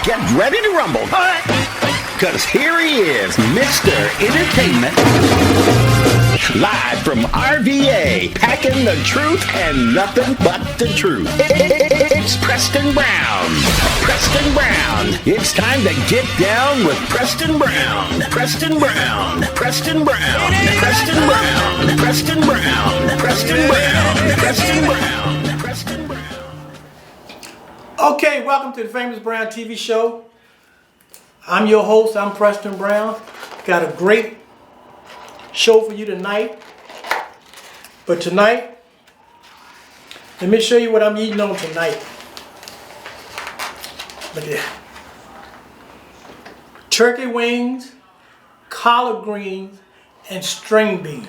get ready to rumble. Because here he is, Mr. Entertainment, live from RVA, packing the truth and nothing but the truth. It's Preston Brown. Preston Brown. It's time to get down with Preston Brown. Preston Brown. Preston Brown. Preston Brown. Preston Brown. Preston Brown. Preston Brown. Preston Brown. Okay, welcome to the Famous Brown TV show. I'm your host, I'm Preston Brown. Got a great show for you tonight. But tonight, let me show you what I'm eating on tonight. Look at that. Turkey wings, collard greens, and string beans.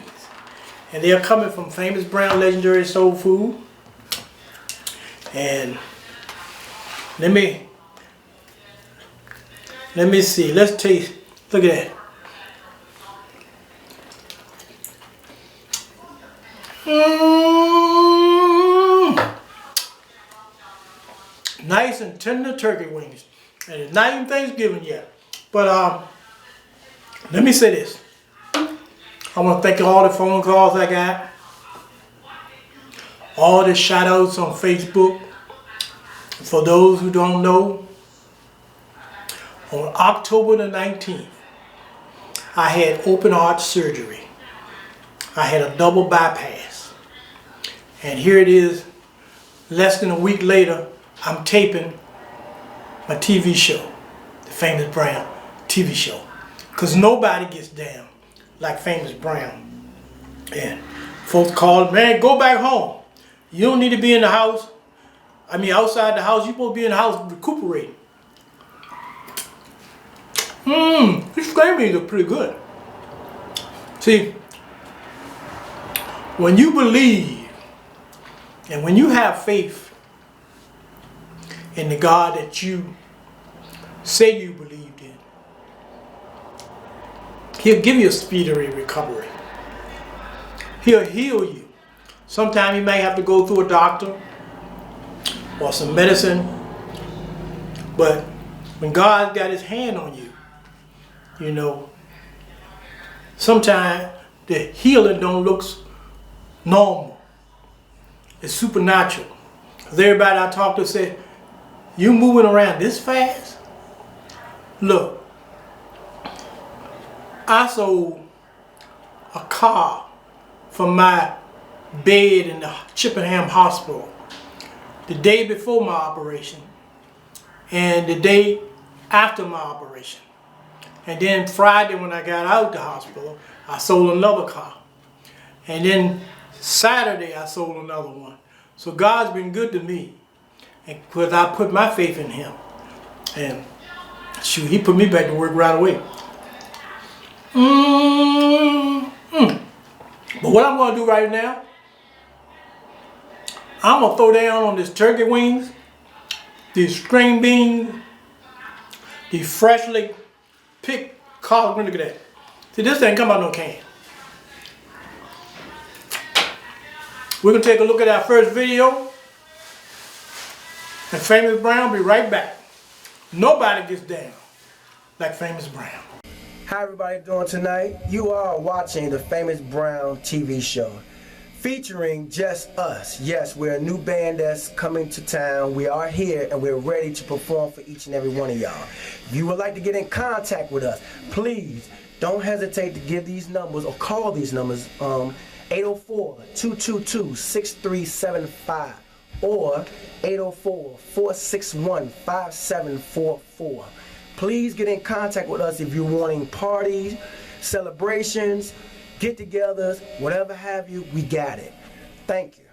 And they're coming from Famous Brown Legendary Soul Food. And let me see. Let's taste. Look at that. Nice and tender turkey wings. And it's not even Thanksgiving yet. But let me say this. I want to thank all the phone calls I got. All the shout outs on Facebook. For those who don't know, on October the 19th, I had open heart surgery. I had a double bypass. And here it is, less than a week later, I'm taping my TV show, the Famous Brown TV show. Because nobody gets down like Famous Brown. And folks call, man, go back home. You don't need to be in the house. I mean, outside the house, you're supposed to be in the house recuperating. These string beans are pretty good. See, when you believe and when you have faith in the God that you say you believed in, He'll give you a speedy recovery. He'll heal you. Sometimes you may have to go through a doctor or some medicine, but when God's got His hand on you, you know, sometimes the healing don't look normal. It's supernatural. Because everybody I talk to said, you moving around this fast? Look, I sold a car from my bed in the Chippenham Hospital the day before my operation and the day after my operation. And then Friday when I got out the hospital, I sold another car. And then Saturday I sold another one. So God's been good to me. And because I put my faith in Him. And shoot, He put me back to work right away. But what I'm going to do right now, I'm going to throw down on this turkey wings, these string beans, these freshly picked collard greens. Look at that. See, this ain't come out no can. We're going to take a look at our first video. And Famous Brown will be right back. Nobody gets down like Famous Brown. How everybody doing tonight? You are watching the Famous Brown TV show. Featuring just us. Yes, we're a new band that's coming to town. We are here and we're ready to perform for each and every one of y'all. If you would like to get in contact with us, please don't hesitate to give these numbers or call these numbers 804-222-6375 or 804-461-5744. Please get in contact with us if you're wanting parties, celebrations, get-togethers, whatever have you, we got it. Thank you.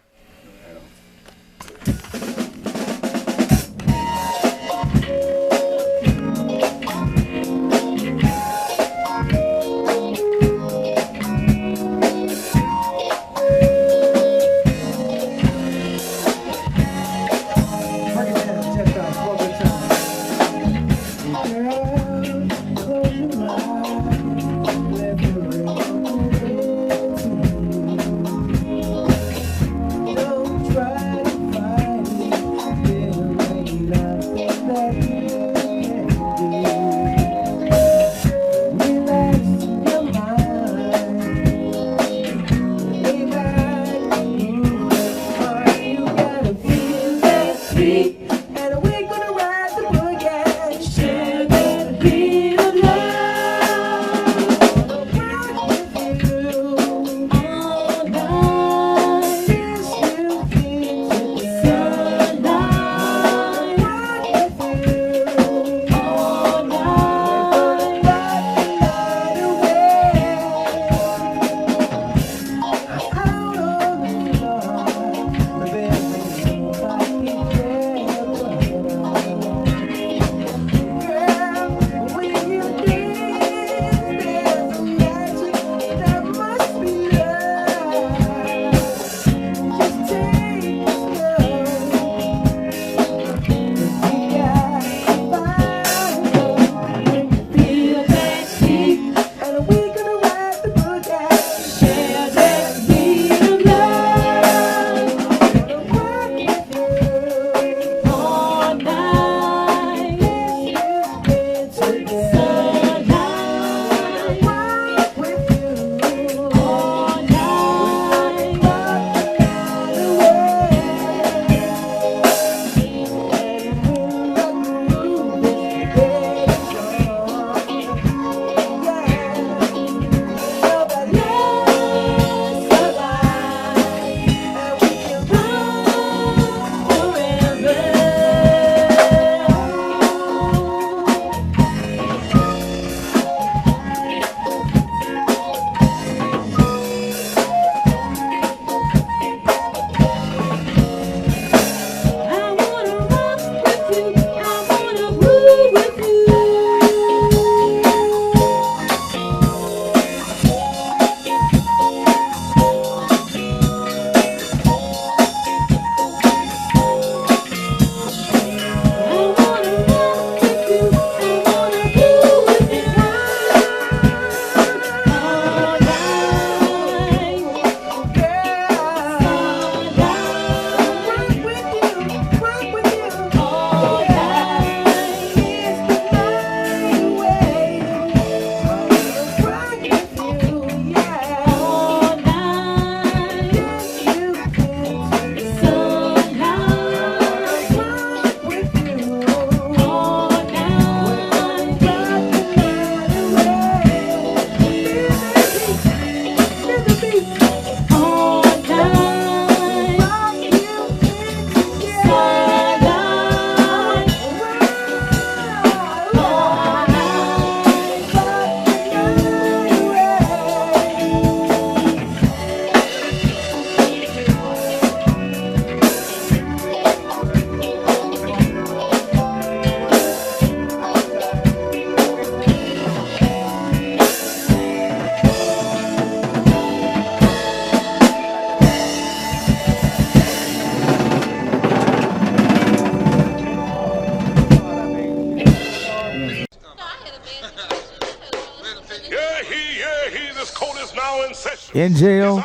In jail?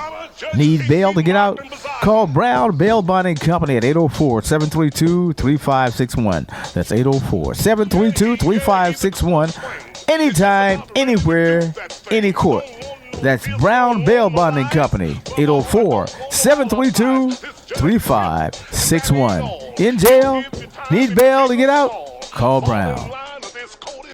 Need bail to get out? Call Brown Bail Bonding Company at 804-732-3561. That's 804-732-3561. Anytime, anywhere, any court. That's Brown Bail Bonding Company, 804-732-3561. In jail? Need bail to get out? Call Brown.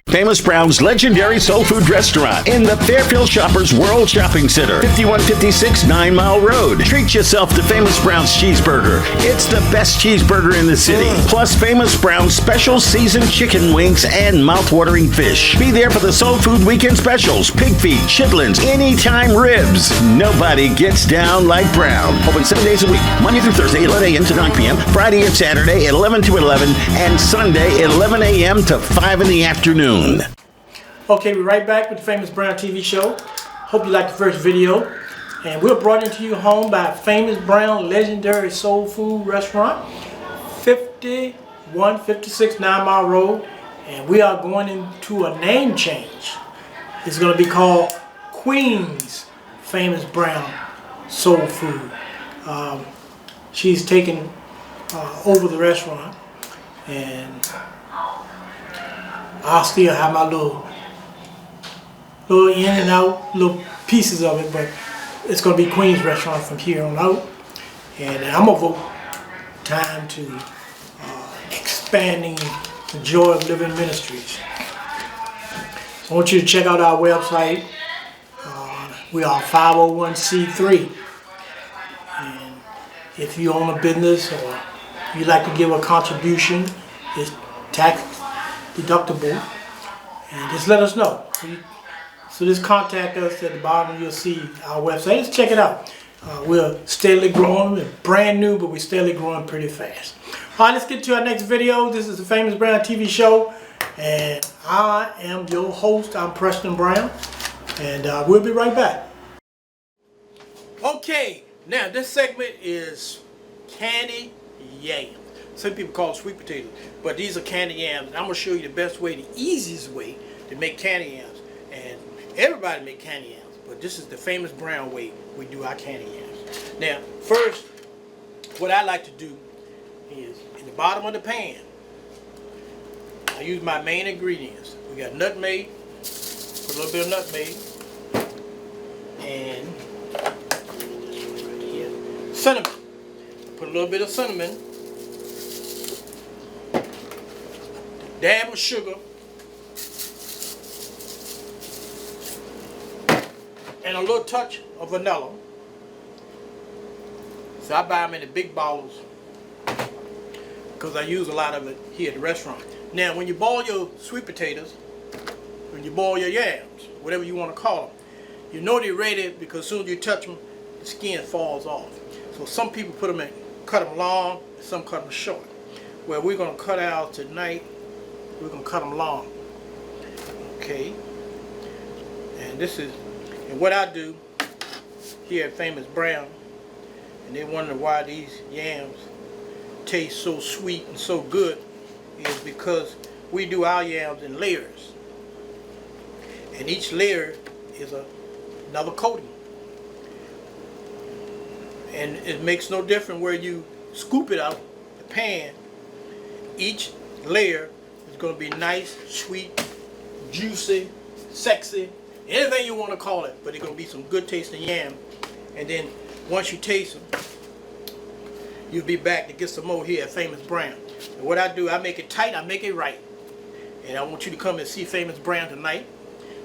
Famous Brown's legendary soul food restaurant in the Fairfield Shoppers World Shopping Center, 5156 9 Mile Road. Treat yourself to Famous Brown's cheeseburger. It's the best cheeseburger in the city. Plus Famous Brown's special seasoned chicken wings and mouth-watering fish. Be there for the Soul Food Weekend specials, pig feet, chitlins, anytime ribs. Nobody gets down like Brown. Open 7 days a week, Monday through Thursday, 11 a.m. to 9 p.m., Friday and Saturday, 11 to 11, and Sunday, 11 a.m. to 5 in the afternoon. Okay, we're right back with the Famous Brown TV show. Hope you liked the first video. And we're brought into your home by Famous Brown legendary soul food restaurant, 5156 9 Mile Road. And we are going into a name change. It's going to be called Queen's Famous Brown Soul Food. She's taken over the restaurant, and I'll still have my little in and out, little pieces of it, but it's going to be Queen's Restaurant from here on out. And I'm going to vote time to expanding the Joy of Living Ministries. So I want you to check out our website. We are 501c3. And if you own a business or you'd like to give a contribution, it's tax deductible, and just let us know. So just contact us at the bottom. You'll see our website. Just check it out. We're steadily growing. We're brand new, but we're steadily growing pretty fast. All right, let's get to our next video. This is the Famous Brown TV show, and I am your host. I'm Preston Brown, and we'll be right back. Okay, now this segment is candy yams. Some people call it sweet potatoes, but these are candy yams. And I'm going to show you the best way, the easiest way to make candy yams. And everybody make candy yams, but this is the Famous Brown way we do our candy yams. Now, first, what I like to do is, in the bottom of the pan, I use my main ingredients. We got nutmeg, put a little bit of nutmeg, and right here, cinnamon. Put a little bit of cinnamon, dab of sugar, and a little touch of vanilla. So I buy them in the big bottles because I use a lot of it here at the restaurant. Now, when you boil your sweet potatoes, when you boil your yams, whatever you want to call them, you know they're ready because as soon as you touch them, the skin falls off. So some people put them in, cut them long, and some cut them short. Well, we're going to cut out tonight. We're going to cut them long. Okay. And this is, and what I do here at Famous Brown, and they wonder why these yams taste so sweet and so good, is because we do our yams in layers. And each layer is another coating. And it makes no difference where you scoop it out the pan. Each layer is going to be nice, sweet, juicy, sexy, anything you want to call it, but it's going to be some good tasting yam. And then once you taste them, you'll be back to get some more here at Famous Brown. And what I do, I make it tight, I make it right. And I want you to come and see Famous Brown tonight.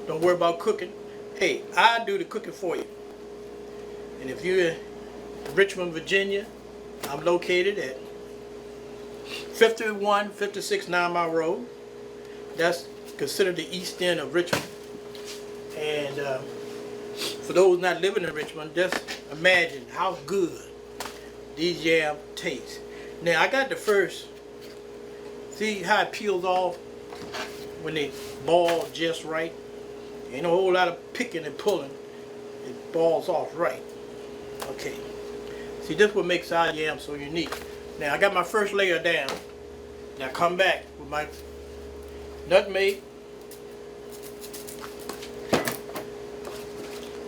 Don't worry about cooking. Hey, I do the cooking for you. And if you're in Richmond, Virginia, I'm located at 5156 9 Mile Road. That's considered the east end of Richmond. And for those not living in Richmond, just imagine how good these yams taste. Now I got the first, see how it peels off when they ball just right? Ain't a whole lot of picking and pulling. It balls off right. Okay. See, this is what makes our yam so unique. Now I got my first layer down. Now come back with my nutmeg,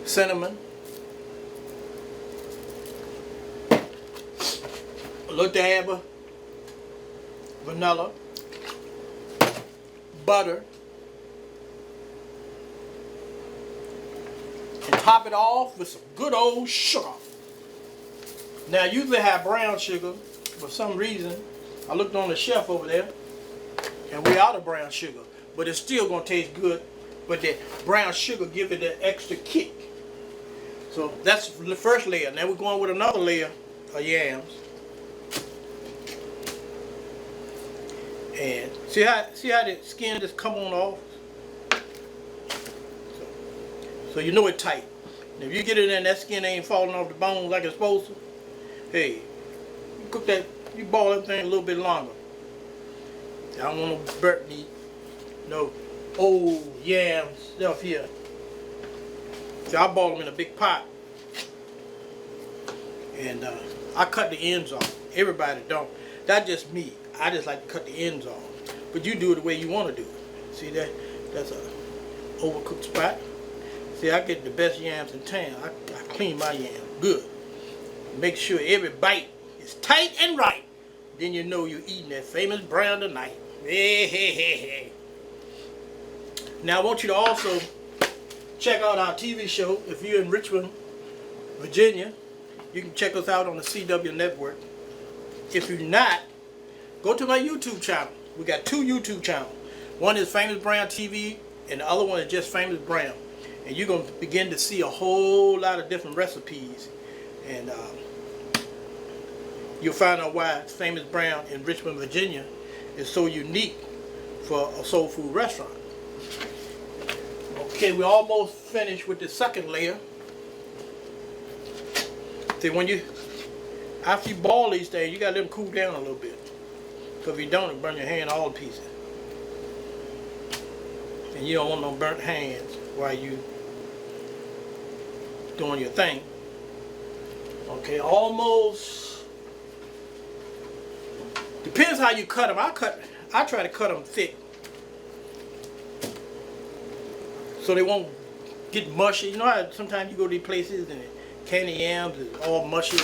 cinnamon, little dab of vanilla, butter, and top it off with some good old sugar. Now, I usually have brown sugar. For some reason, I looked on the shelf over there, and we're out of brown sugar. But it's still going to taste good. But the brown sugar gives it that extra kick. So that's the first layer. Now we're going with another layer of yams. And see how the skin just come on off? So you know it's tight. And if you get it in and that skin ain't falling off the bones like it's supposed to, hey, you cook that, you boil that thing a little bit longer. I don't want no burnt meat, no old yam stuff here. See, I boil them in a big pot. And I cut the ends off. Everybody don't. That's just me. I just like to cut the ends off. But you do it the way you want to do it. See that? That's a overcooked spot. See, I get the best yams in town. I clean my yams good. Make sure every bite is tight and right. Then you know you're eating that famous brown tonight. Hey, hey, hey, hey. Now I want you to also check out our TV show. If you're in Richmond, Virginia, you can check us out on the CW network. If you're not, go to my YouTube channel. We got 2 YouTube channels. One is Famous Brown TV, and the other one is just Famous Brown. And you're going to begin to see a whole lot of different recipes. And you'll find out why Famous Brown in Richmond, Virginia is so unique for a soul food restaurant. Okay, we're almost finished with the second layer. See, after you boil these things, you got to let them cool down a little bit. Because if you don't, it'll burn your hand all to pieces. And you don't want no burnt hands while you doing your thing. Okay, almost. Depends how you cut them. I try to cut them thick, so they won't get mushy. You know how sometimes you go to these places and candy yams is all mushy.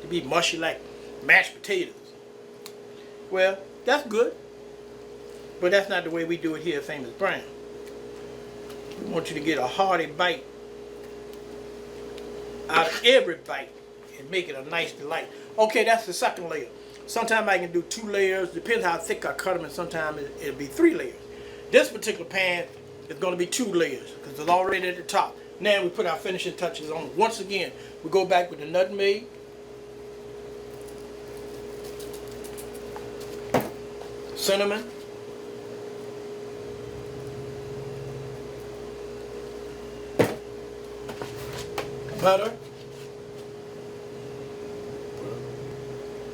To be mushy like mashed potatoes. Well, that's good, but that's not the way we do it here at Famous Brown. We want you to get a hearty bite out of every bite and make it a nice delight. Okay, that's the second layer. Sometimes I can do 2 layers, depends how thick I cut them, and sometimes it'll be 3 layers. This particular pan is going to be 2 layers because it's already at the top. Now we put our finishing touches on it. Once again, we go back with the nutmeg, cinnamon, butter,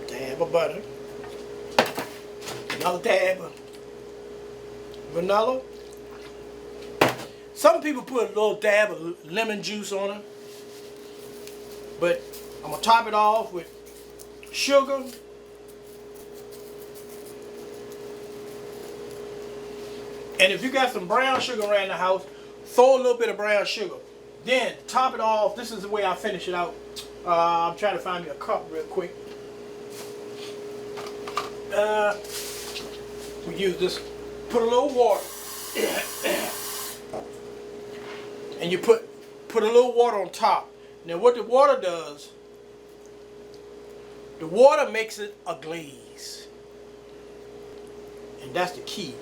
dab of butter, another dab of vanilla. Some people put a little dab of lemon juice on it, but I'm gonna top it off with sugar, and if you got some brown sugar around the house, throw a little bit of brown sugar. Then top it off. This is the way I finish it out. I'm trying to find me a cup real quick. We use this. Put a little water, and you put a little water on top. Now, what the water does? The water makes it a glaze, and that's the key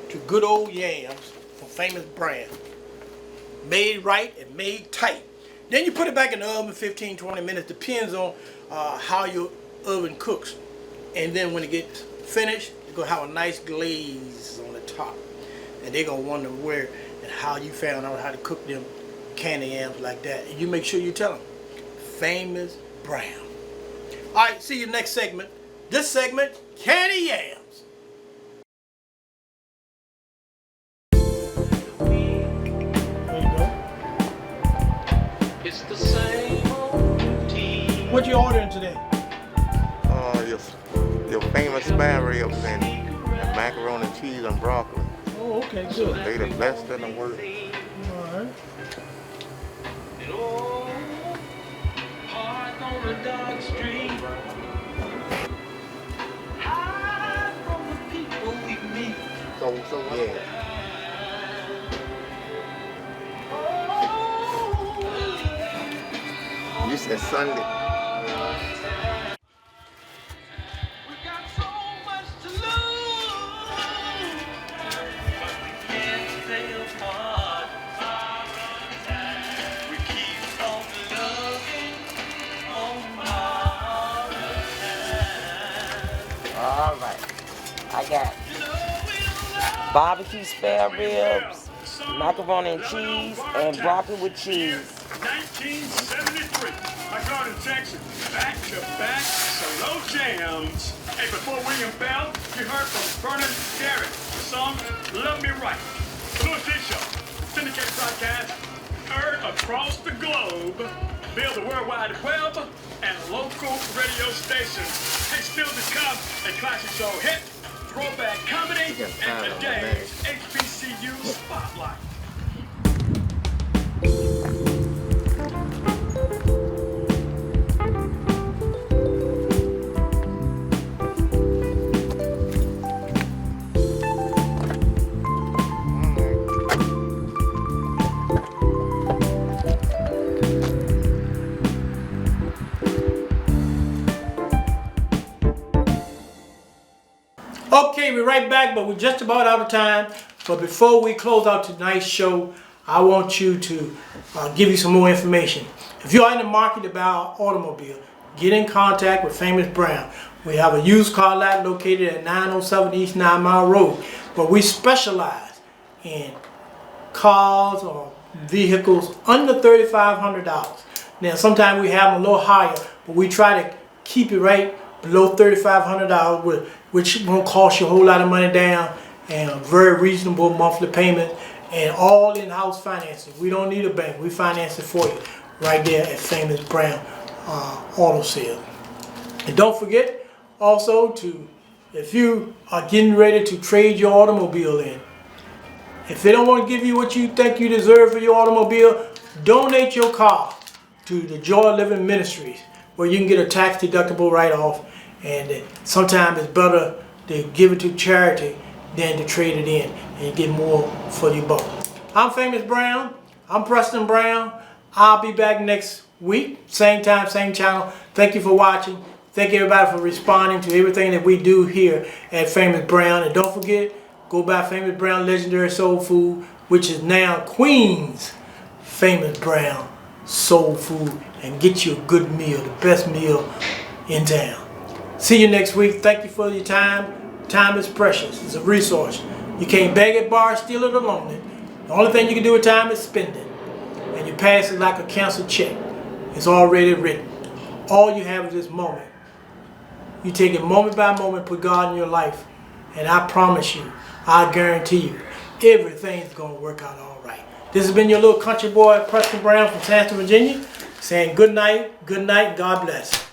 to good old yams from Famous Brown. Made right and made tight. Then you put it back in the oven 15-20 minutes. Depends on how your oven cooks. And then when it gets finished, you're going to have a nice glaze on the top. And they're going to wonder where and how you found out how to cook them candy yams like that. And you make sure you tell them. Famous Brown. All right, see you next segment. This segment, candy yams. What you ordering today? Your famous spare ribs and macaroni and cheese and broccoli. Oh, okay, good. They the best in the world. All right. So yeah. You said Sunday. All right. I got barbecue spare ribs, macaroni and cheese, and broccoli with cheese. 1973. I got in Texas. Back-to-back solo jams. Hey, before William Bell, you heard from Vernon Garrett. The song Love Me Right. The Louis D Show. Syndicated broadcast. Heard across the globe. Build the worldwide web and local radio stations. Hey, still to come, a classic soul hit, throwback comedy, and today's HBCU Spotlight. Okay, we're right back, but we're just about out of time. But before we close out tonight's show, I want you to give you some more information. If you are in the market to buy an automobile, get in contact with Famous Brown. We have a used car lot located at 907 East 9 Mile Road, but we specialize in cars or vehicles under $3,500. Now, sometimes we have them a little higher, but we try to keep it right below $3,500, which won't cost you a whole lot of money down, and a very reasonable monthly payment, and all in-house financing. We don't need a bank. We finance it for you right there at Famous Brown Auto Sales. And don't forget also to, if you are getting ready to trade your automobile in, if they don't want to give you what you think you deserve for your automobile, donate your car to the Joy Living Ministries, where you can get a tax deductible write-off. And sometimes it's better to give it to charity than to trade it in, and you get more for your buck. I'm Famous Brown. I'm Preston Brown. I'll be back next week, same time, same channel. Thank you for watching. Thank everybody for responding to everything that we do here at Famous Brown. And don't forget, go buy Famous Brown Legendary Soul Food, which is now Queen's Famous Brown Soul Food, and get you a good meal, the best meal in town. See you next week. Thank you for your time. Time is precious. It's a resource. You can't beg it, borrow, steal it, or loan it. The only thing you can do with time is spend it. And you pass it like a canceled check. It's already written. All you have is this moment. You take it moment by moment, put God in your life, and I promise you, I guarantee you, everything's going to work out all right. This has been your little country boy, Preston Brown from Sanford, Virginia, saying good night, God bless.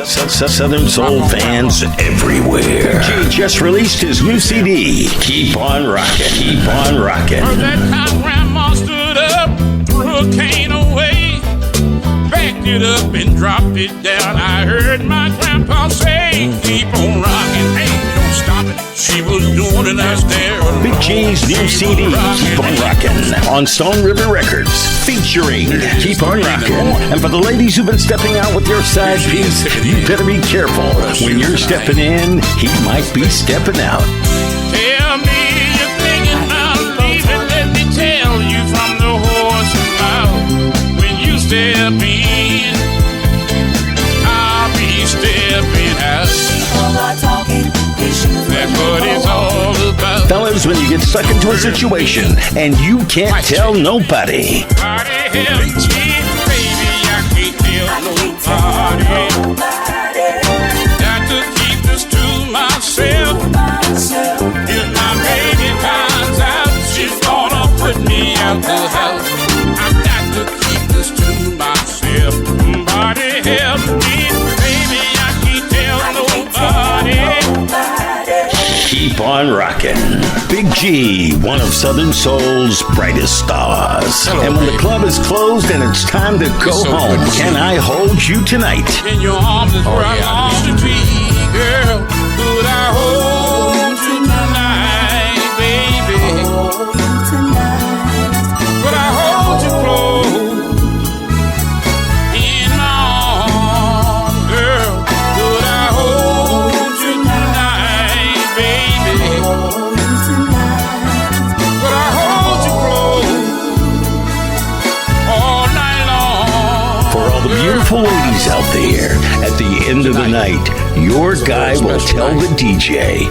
Southern Soul fans everywhere. He just released his new CD, Keep On Rockin'. Keep On Rockin'. Heard that time grandma stood up, threw a cane away, backed it up and dropped it down. I heard my grandpa say, keep on rockin', hey, don't stop it. She was doing it out there. Big G's new CD, Keep On Rockin', on Stone River Records, featuring Keep On Rockin'. And for the ladies who've been stepping out with your side piece, you better be careful. When you're stepping in, he might be stepping out. Tell me you're thinking about leaving. Let me tell you from the horse's mouth. When you step in, I'll be stepping out. That's what it's all about. Fellas, when you get stuck into a situation and you can't tell nobody, Nobody help me, baby, I can't tell nobody. Got to keep this to myself. If my baby finds out, she's gonna put me out the house. I've got to keep this to myself. Somebody help me, baby, I can't tell nobody. Keep On Rockin'. Big G, one of Southern Soul's brightest stars. And when the club is closed and it's time to go home, Can I Hold You Tonight? In your arms is where I long to be, girl. Could I hold you tonight, baby? Could I hold you close in my arms, girl? Could I hold you tonight, baby? Could I hold you close all night long? For all the beautiful ladies out there, at the end of the night, your guy will tell the DJ,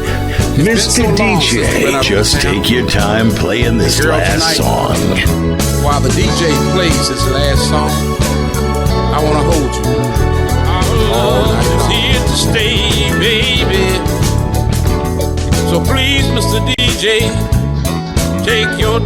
Mr. DJ, just take your time playing this last song. While the DJ plays his last song, I want to hold you. Our love is here to stay, baby. So please, Mr. DJ, take your